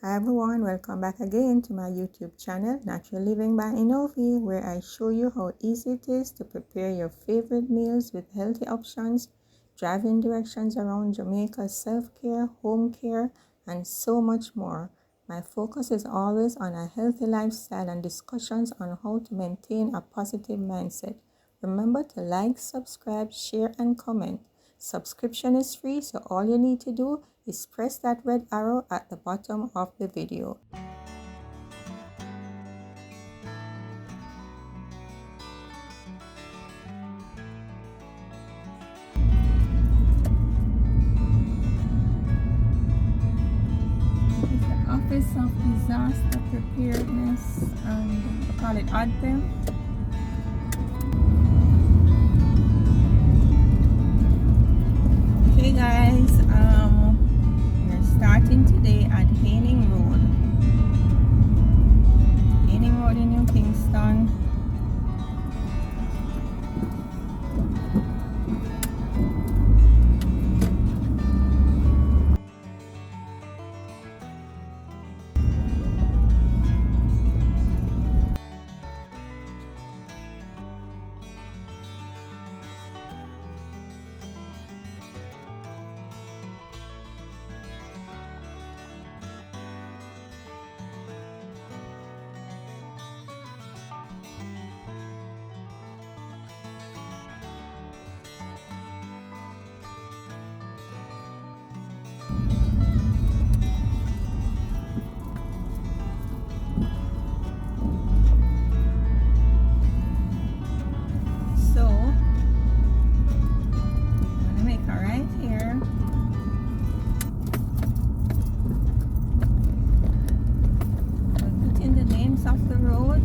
Hi everyone, welcome back again to my YouTube channel, Natural Living by Enovi, where I show you how easy it is to prepare your favorite meals with healthy options, driving directions around Jamaica, self-care, home care, and so much more. My focus is always on a healthy lifestyle and discussions on how to maintain a positive mindset. Remember to like, subscribe, share, and comment. Subscription is free, so all you need to do is press that red arrow at the bottom of the video. The Office of Disaster Preparedness, and we call it ODTEM. Okay guys, we're starting today at Haining Road. Haining Road in New Kingston. Of the road,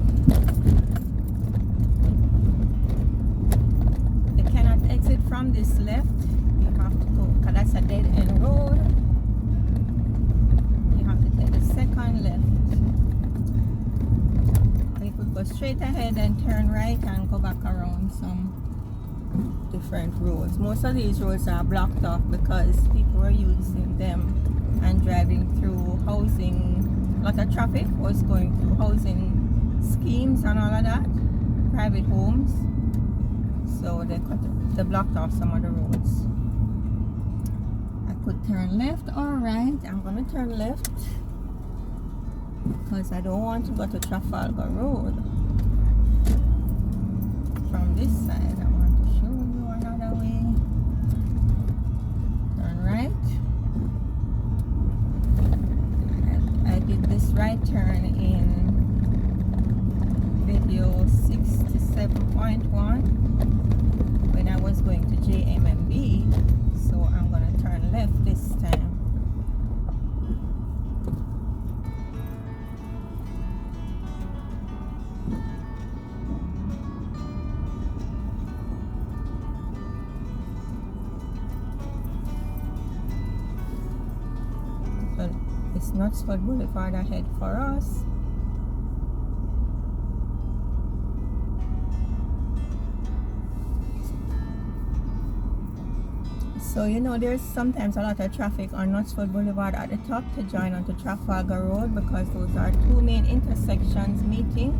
you cannot exit from this left. You have to go, because that's a dead end road. You have to take the second left. Or you could go straight ahead and turn right and go back around some different roads. Most of these roads are blocked off because people are using them and driving through housing. A lot of traffic was going through housing schemes and all of that, private homes, so they blocked off some of the roads. I could turn left or right. I'm going to turn left because I don't want to go to Trafalgar Road from this side. I want to show you another way. Turn right. I did this right turn in video 67.1 when I was going to JMMB, so I'm going to turn left this time. It's Knutsford Boulevard ahead for us. So you know, there's sometimes a lot of traffic on Knutsford Boulevard at the top to join onto Trafalgar Road because those are two main intersections meeting.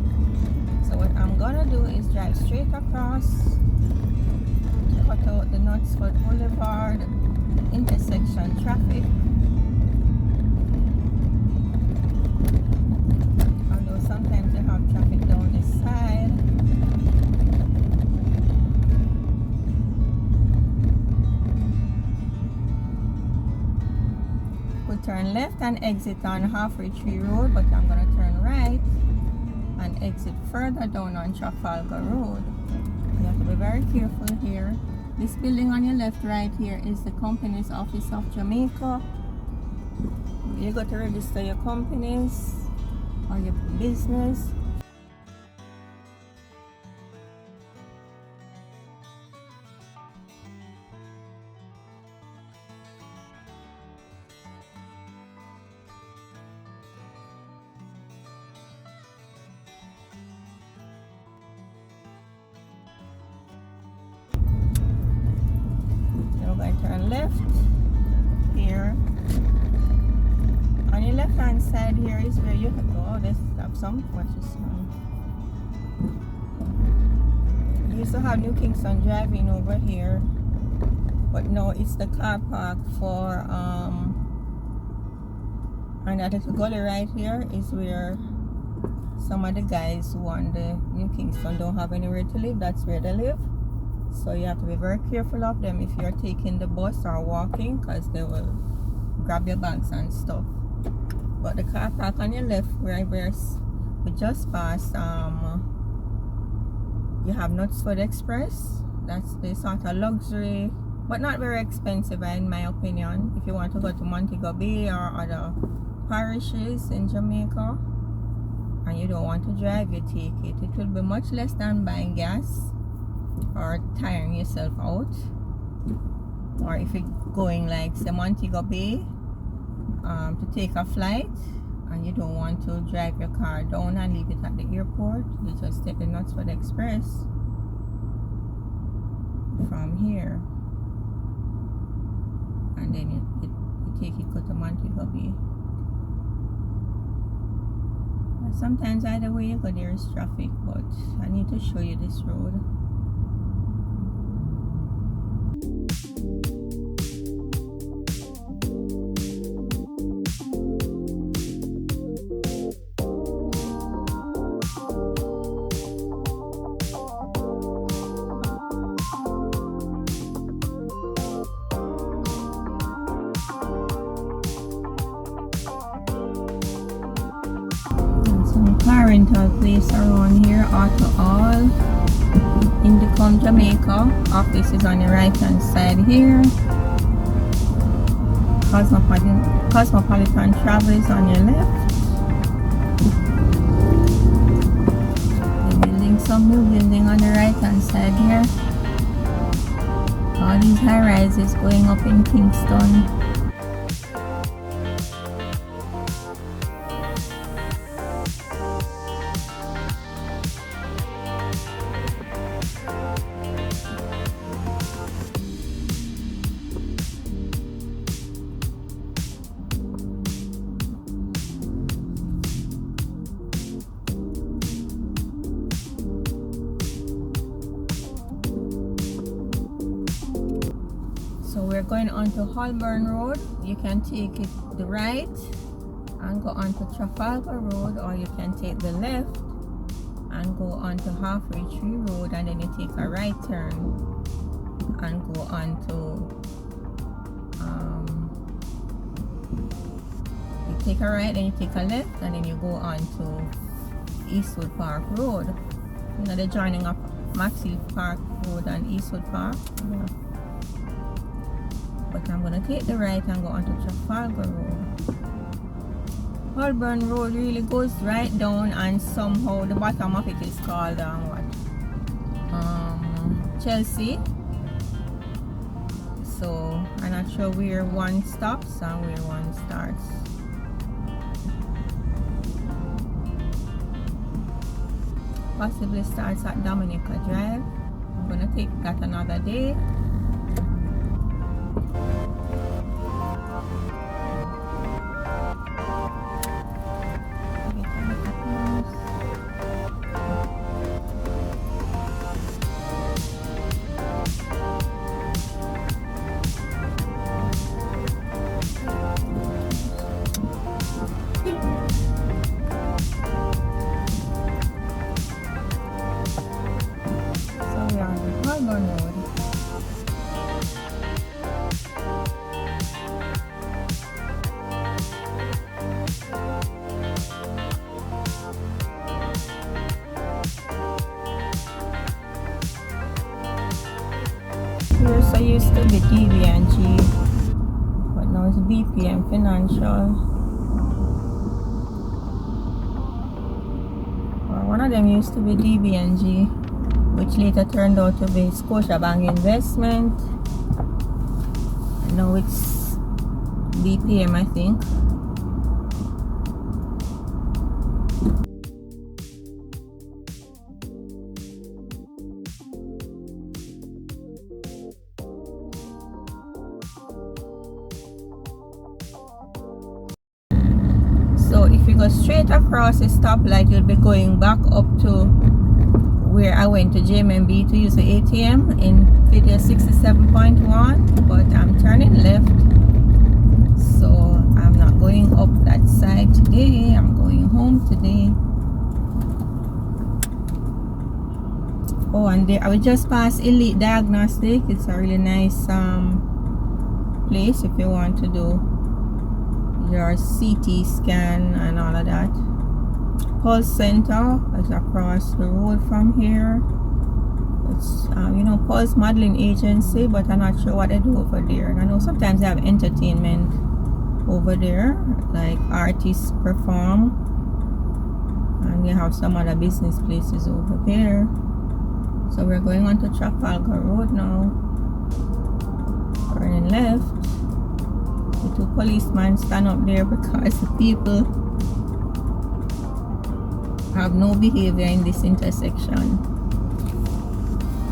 So what I'm gonna do is drive straight across, cut out the Knutsford Boulevard intersection traffic. Sometimes you have traffic down this side. We'll turn left and exit on Halfway Tree Road, but I'm going to turn right and exit further down on Trafalgar Road. You have to be very careful here. This building on your left right here is the company's office of Jamaica. You got to register your companies or your business. You're going to turn left here. On your left hand side here is where you can go. Let's have some. Watch this one. We used to have New Kingston driving over here, but now it's the car park for and that little gully right here is where some of the guys who on the New Kingston don't have anywhere to live. That's where they live. So you have to be very careful of them if you're taking the bus or walking, because they will grab your bags and stuff. But the car park on your left, where we just passed, you have Knutsford Express. That's the sort of luxury, but not very expensive in my opinion, if you want to go to Montego Bay or other parishes in Jamaica and you don't want to drive, you take it. It will be much less than buying gas or tiring yourself out. Or if you're going like say Montego Bay to take a flight and you don't want to drive your car down and leave it at the airport, you just take the Knutsford Express from here and then you take it go to Montego Bay. Sometimes either way you go there is traffic, but I need to show you this road. Car rental place around here, Auto All, Indicom Jamaica. Office is on the right hand side here. Cosmopolitan Travel is on your left. They're building some new building on the right hand side here. All these high rises going up in Kingston. So we're going on to Holborn Road. You can take it the right and go on to Trafalgar Road, or you can take the left and go on to Halfway Tree Road, and then you take a right turn and go on to you take a right, then you take a left, and then you go on to Eastwood Park Road. You know, they're joining up Maxfield Park Road and Eastwood Park. Yeah. But I'm gonna take the right and go onto Trafalgar Road. Holborn Road really goes right down, and somehow the bottom of it is called Chelsea. So I'm not sure where one stops and where one starts. Possibly starts at Dominica Drive. I'm gonna take that another day. Here so used to be DB&G, but now it's BPM Financial. Or one of them used to be DB&G, which later turned out to be Scotiabank Investment. And now it's BPM, I think. go straight across the stoplight, you'll be going back up to where I went to JMB to use the ATM in video 67.1, but I'm turning left, so I'm not going up that side today. I'm going home today. Oh, and there I will just pass Elite Diagnostic. It's a really nice place if you want to do your CT scan and all of that. Pulse Center is across the road from here. It's you know, Pulse Modeling Agency, but I'm not sure what they do over there. I know sometimes they have entertainment over there, like artists perform, and they have some other business places over there. So we're going on to Trafalgar Road now, turning left. The two policemen stand up there because the people have no behavior in this intersection.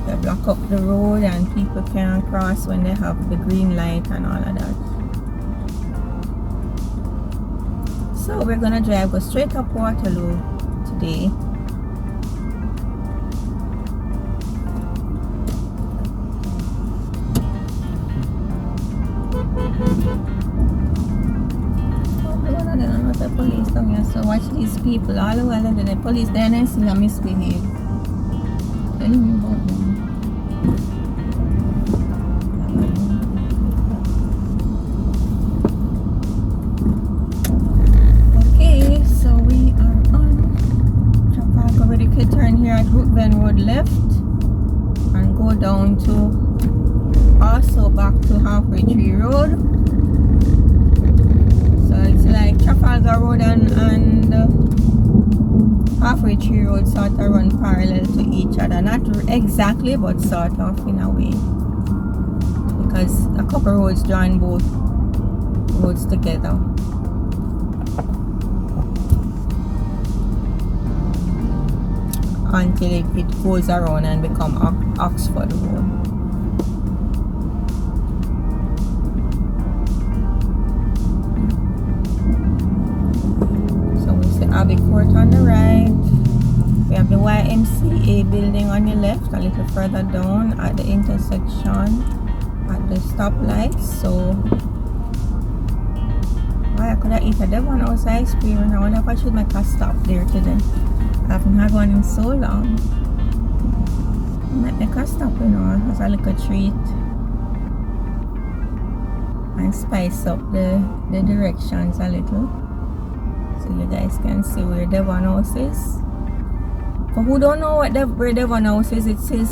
They block up the road and people can't cross when they have the green light and all of that. So we're gonna go straight up Waterloo today. The police come here, so watch these people all the while, and the police then I see them misbehave. Tell me about them. Okay, so we are on Trafalgar Road. You can turn here at Dunrobin Road left and go down to also back to Halfway Tree Road. It's like Trafalgar Road and Halfway Tree Road sort of run parallel to each other. Not exactly, but sort of in a way. Because a couple roads join both roads together. Until it goes around and become Oxford Road. Abbey Court on the right. We have the YMCA building on the left, a little further down at the intersection at the stoplight. So I could have eaten a Deon House ice cream, and I wonder if I should make a stop there today. I haven't had one in so long. I might make a stop, you know, as a little treat and spice up the directions a little. So you guys can see where Deon House is. For who don't know where Deon House is, it is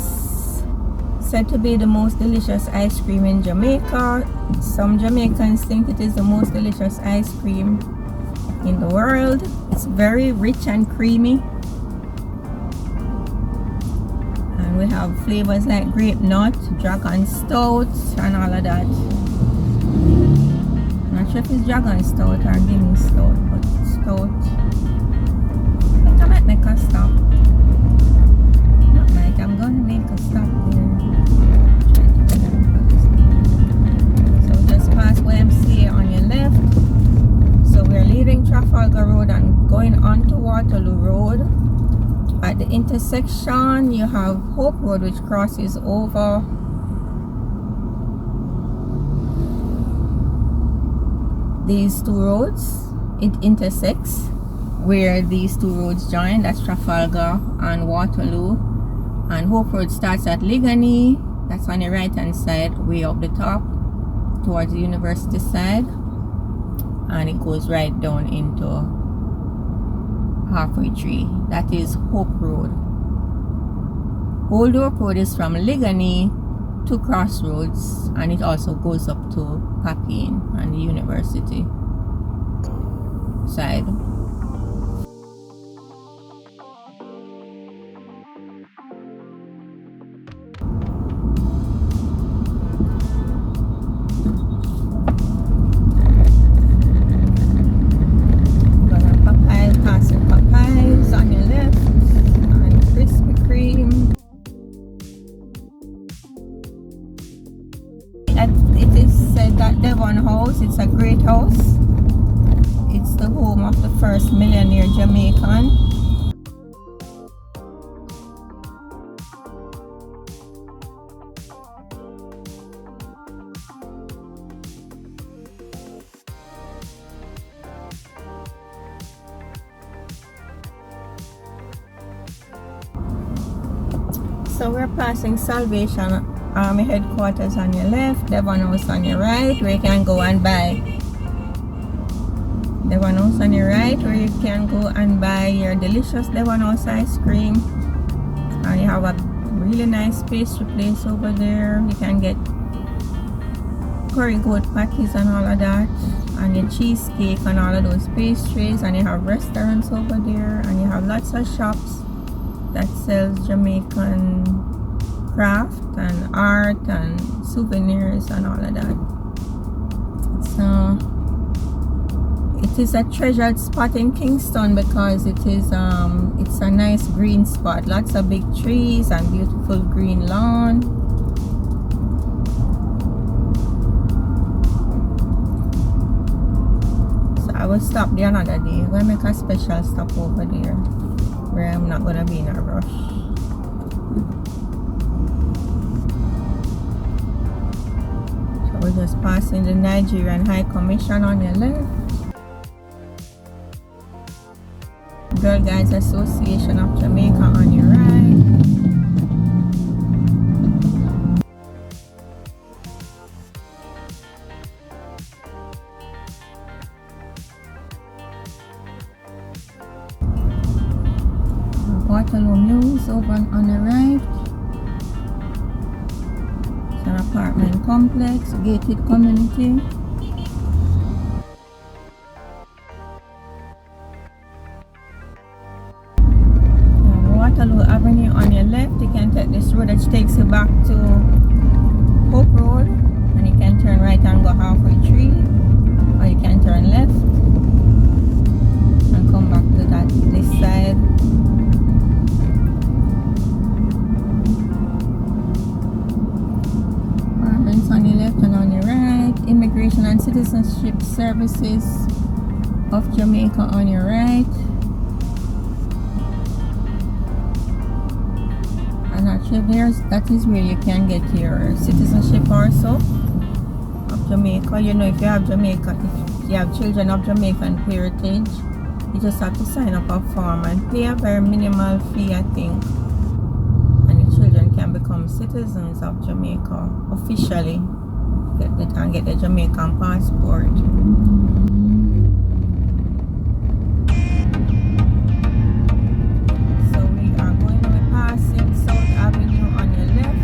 said to be the most delicious ice cream in Jamaica. Some Jamaicans think it is the most delicious ice cream in the world. It's very rich and creamy. And we have flavors like grape nut, dragon stout, and all of that. I'm not sure if it's dragon stout or Guinea stout, but stout. I think I might make a stop. Not might, I'm gonna make a stop there. So just past YMCA on your left. So we're leaving Trafalgar Road and going on to Waterloo Road. At the intersection you have Hope Road, which crosses over these two roads. It intersects where these two roads join. That's Trafalgar and Waterloo. And Hope Road starts at Ligani. That's on the right hand side, way up the top towards the university side, and it goes right down into Halfway Tree. That is Hope Road. Old Hope Road is from Ligani to Crossroads, and it also goes up to Papine and the university side. millionaire Jamaican. So we're passing Salvation Army headquarters on your left, Deon House on your right, where you can go and buy. Deon House on your right, where you can go and buy your delicious Deon House ice cream. And you have a really nice pastry place over there. You can get curry goat patties and all of that, and your cheesecake and all of those pastries. And you have restaurants over there, and you have lots of shops that sells Jamaican craft and art and souvenirs and all of that. So it is a treasured spot in Kingston because it is it's a nice green spot, lots of big trees and beautiful green lawn. So I will stop there another day. I'm going to make a special stop over there where I'm not gonna be in a rush. So we're just passing the Nigerian High Commission on your left, Girl Guides Association of Jamaica on your right, Waterloo News over on the right. It's an apartment complex, gated community. Waterloo Avenue on your left. You can take this road that takes you back to Hope Road, and you can turn right and go halfway tree, or you can turn left and come back to this side. On your left and on your right, Immigration and Citizenship Services of Jamaica on your right, and actually that is where you can get your citizenship also of Jamaica. You know, if you have Jamaica, if you have children of Jamaican heritage, you just have to sign up a form and pay a very minimal fee, I think, and your children can become citizens of Jamaica officially. They can get the Jamaican passport. So we are going to be passing South Avenue on your left.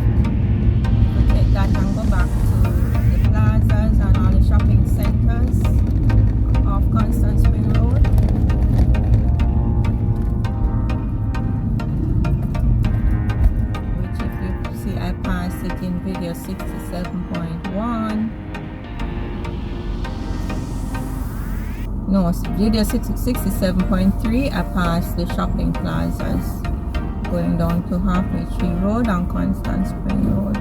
We take that and go back to the plazas and all the shopping centers off Spring Road. Which, if you see, I passed it in video 67.1. No, video 67.3. I passed the shopping plazas going down to Halfway Tree Road and Spring Road.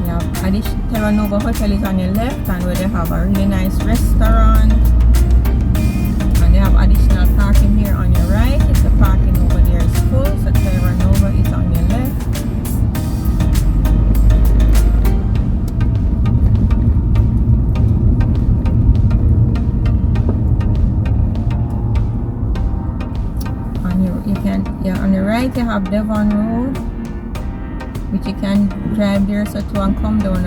Yeah, Terra Nova Hotel is on your left, and where they have a really nice restaurant, and they have additional parking here on your right. If the parking over there is full, so Terra Nova is on your left. On the right you have Deon Road, which you can drive there so to and come down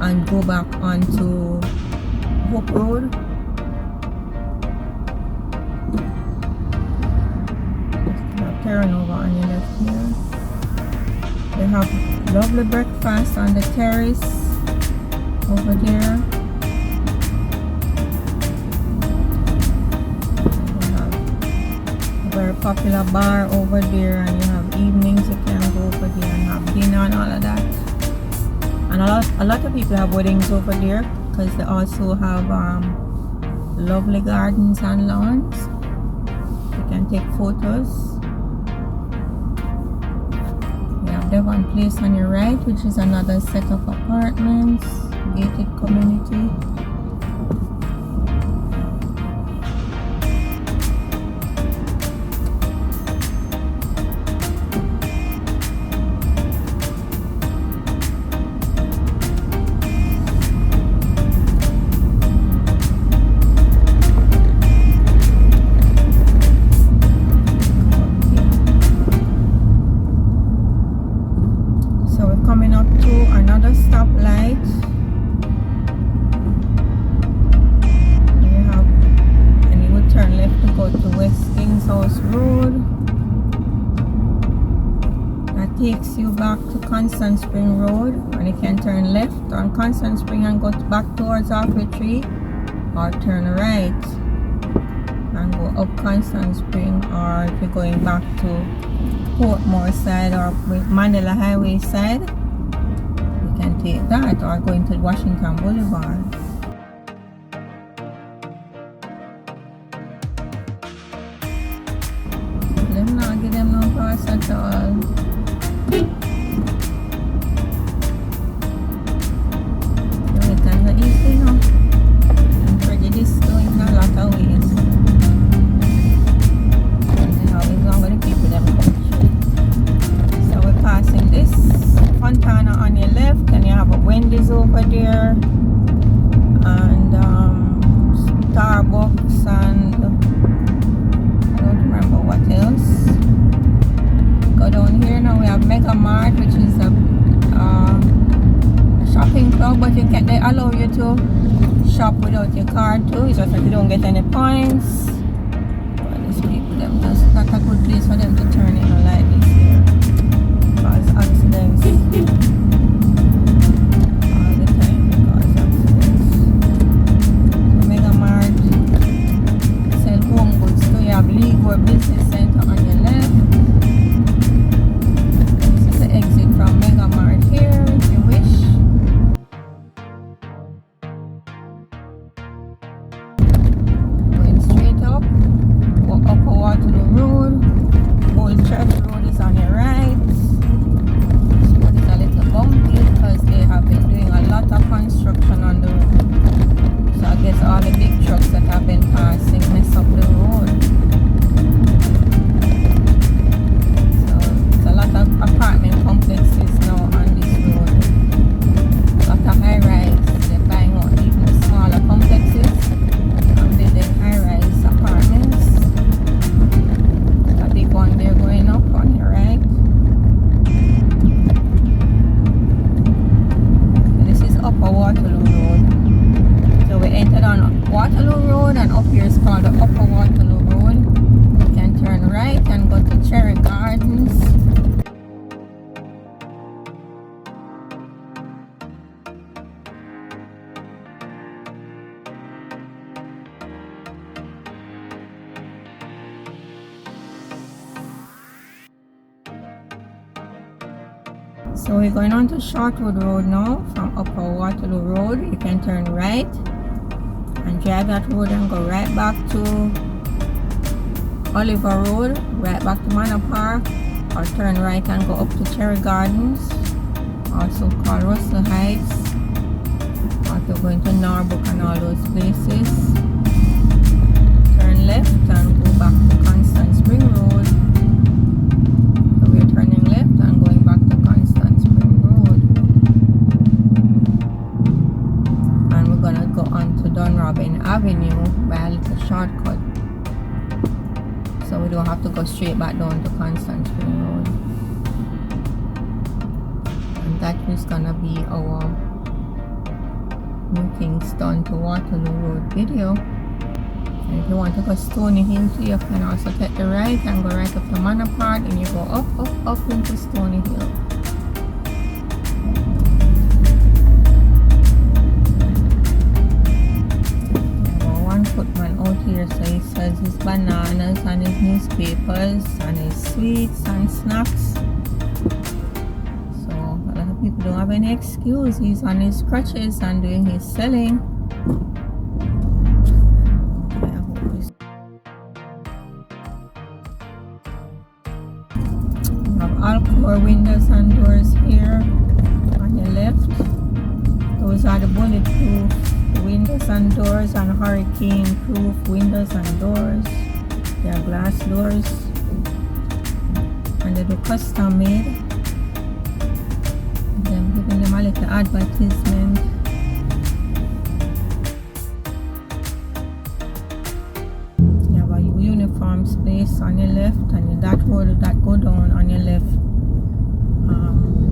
and go back onto Hope Road. Terra Nova on your left here. They have lovely breakfast on the terrace over there. Very popular bar over there, and you have evenings you can go over there and have dinner and all of that. And a lot of people have weddings over there because they also have lovely gardens and lawns. You can take photos. You have Deon Place on your right, which is another set of apartments. gated community. Takes you back to Kingston Spring Road, and you can turn left on Kingston Spring and go back towards Halfway Tree, or turn right and go up Kingston Spring, or if you're going back to Portmore side or Mandela Highway side, you can take that, or going to Washington Boulevard. Them not give them no pass at all. Over there, and Starbucks, and I don't remember what else. Go down here now, we have Mega Mart, which is a shopping club, but they allow you to shop without your card too. It's just that you don't get any points. But these people, that's not a good place for them to turn in like this here, cause accidents. Business center on your left. This is the exit from Mega Mart here, if you wish. Going straight up, walk up Waterloo Road. Old Church Road is on your right. This road is a little bumpy because they have been doing a lot of construction on the road. So I guess all the big trucks that have been passing mess up the road. Apartment complexes now on this road. A lot of high rise. They're buying out even smaller complexes and building high rise apartments. A big one there going up on your right. And this is Upper Waterloo Road. So we entered on Waterloo Road, and up here is called the Upper Waterloo Road. You can turn right and go to Cherry Gardens. So we're going on to Shortwood Road now from Upper Waterloo Road. You can turn right and drive that road and go right back to Oliver Road, right back to Manor Park, or turn right and go up to Cherry Gardens, also called Russell Heights, or to go into Norbrook and all those places. Turn left and go back to Kingston Spring Road. So we're turning left and going back to Kingston Spring Road. And we're gonna go on to Dunrobin Avenue by a little shortcut, so we don't have to go straight back down to Kingston Spring Road. And that is gonna be our New Kingston to Waterloo Road video. And if you want to go Stony Hill too, you can also take the right and go right up to Manor Park, and you go up into Stony Hill. One footman out here, so he sells his bananas and his newspapers and his sweets and snacks. So a lot of people don't have any excuse. He's on his crutches and doing his selling. We have Alcor windows and doors here on your left. Those are the bulletproof windows and doors and hurricane proof windows and doors. They are glass doors and they do custom made. I'm giving them a little advertisement. You have a uniform space on your left and that road that go down on your left.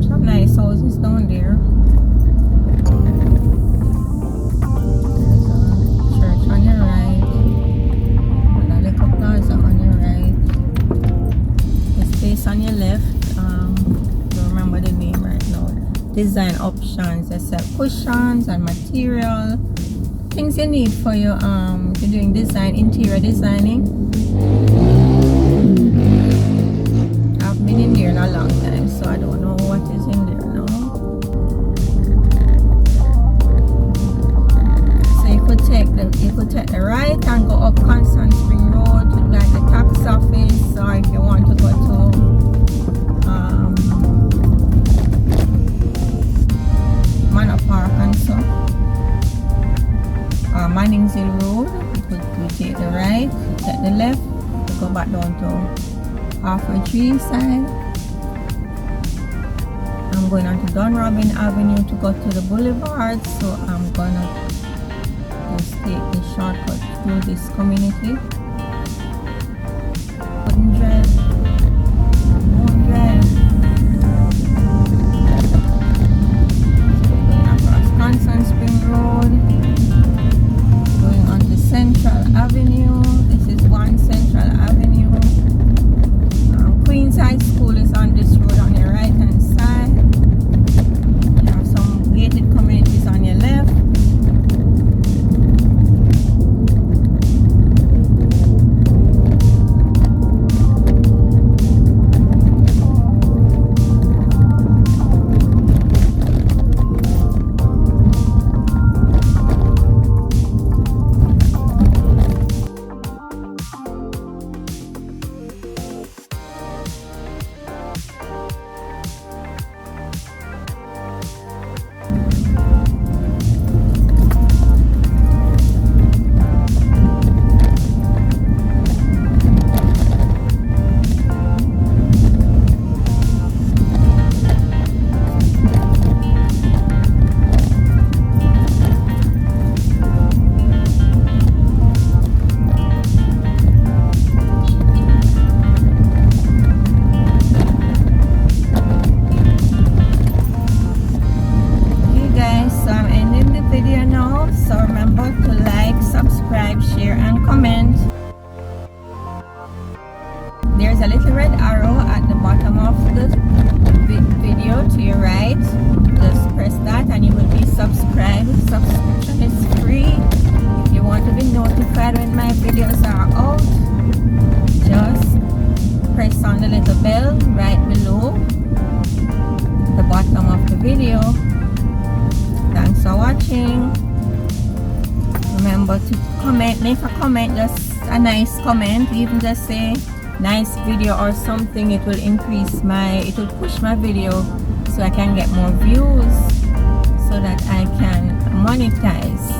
Some nice houses down there. There's a church on your right and a little plaza on your right. The space on your left, don't remember the name right now. Design options, they sell cushions and material, things you need for your if you're doing design, interior designing. I've been in there in a long time, so I don't know what is in there now. So you could take the right and go up Kingston Spring Road to like the tax office, or if you want to go to Manor Park and so, or Manning's Hill Road, you take the right, you take the left, you go back down to Halfway Tree side. I'm going on to Dunrobin Avenue to go to the boulevard, so I'm gonna just take the shortcut through this community. 100. Kingston Spring Road, going on to Central Avenue. This is 1 Central Avenue. Queens High School is on this road on your right hand side. You have some gated communities on your left. There's a little red arrow at the bottom of the video to your right. Just press that and you will be subscribed. Subscription is free. If you want to be notified when my videos are out, just press on the little bell right below the bottom of the video. Thanks for watching. Remember to comment, make a comment, just a nice comment, even just say nice video or something. It will increase it will push my video so I can get more views, so that I can monetize,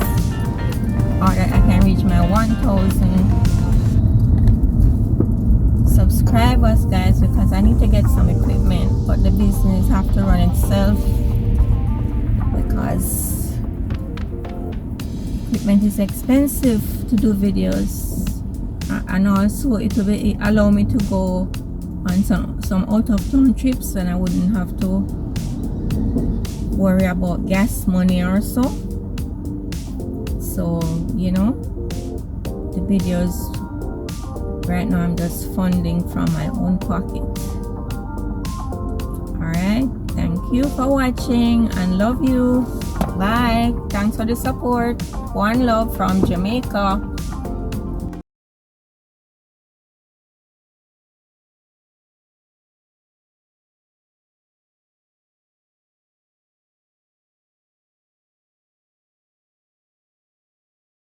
or that I can reach my 1,000 subscribers, guys, because I need to get some equipment, but the business have to run itself because equipment is expensive to do videos. And also it will allow me to go on some out of town trips, and I wouldn't have to worry about gas money or so. So, you know, the videos right now I'm just funding from my own pocket. Alright, thank you for watching and love you. Bye. Thanks for the support. One love from Jamaica.